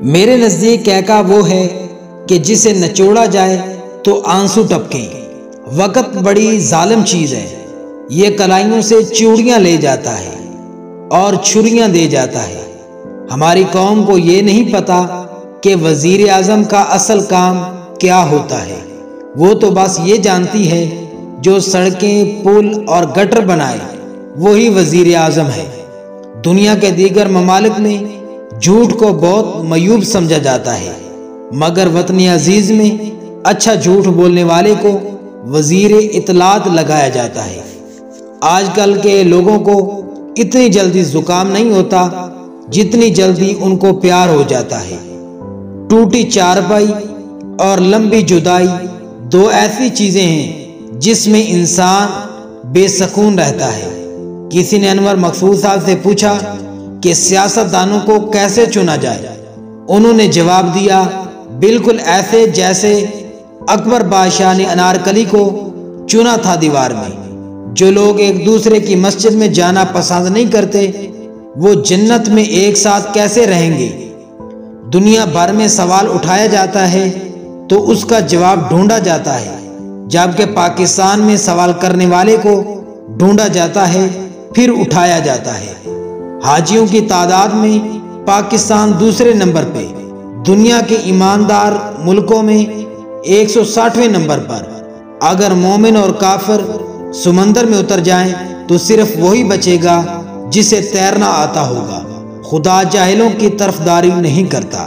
میرے نزدیک کہکا وہ ہے کہ جسے نچوڑا جائے تو آنسو ٹپکیں۔ وقت بڑی ظالم چیز ہے، یہ کلائیوں سے چوڑیاں لے جاتا ہے اور چھریاں دے جاتا ہے۔ ہماری قوم کو یہ نہیں پتا کہ وزیر اعظم کا اصل کام کیا ہوتا ہے۔ وہ تو بس یہ جانتی ہے جو سڑکیں، پل اور گٹر بنائے وہی وزیر اعظم ہے۔ دنیا کے دیگر ممالک میں جھوٹ کو بہت معیوب سمجھا جاتا ہے، مگر وطن عزیز میں اچھا جھوٹ بولنے والے کو وزیر اطلاعات لگایا جاتا ہے۔ آج کل کے لوگوں کو اتنی جلدی زکام نہیں ہوتا جتنی جلدی ان کو پیار ہو جاتا ہے۔ ٹوٹی چارپائی اور لمبی جدائی دو ایسی چیزیں ہیں جس میں انسان بے سکون رہتا ہے۔ کسی نے انور مقصود صاحب سے پوچھا کہ سیاست دانوں کو کیسے چنا جائے؟ انہوں نے جواب دیا، بالکل ایسے جیسے اکبر بادشاہ نے انارکلی کو چنا تھا دیوار میں۔ جو لوگ ایک دوسرے کی مسجد میں جانا پسند نہیں کرتے وہ جنت میں ایک ساتھ کیسے رہیں گے؟ دنیا بھر میں سوال اٹھایا جاتا ہے تو اس کا جواب ڈھونڈا جاتا ہے، جبکہ پاکستان میں سوال کرنے والے کو ڈھونڈا جاتا ہے پھر اٹھایا جاتا ہے۔ حاجیوں کی تعداد میں پاکستان دوسرے نمبر پہ، دنیا کے ایماندار ملکوں میں 160ویں نمبر پر۔ اگر مومن اور کافر سمندر میں اتر جائیں تو صرف وہی بچے گا جسے تیرنا آتا ہوگا۔ خدا جاہلوں کی طرفداری نہیں کرتا۔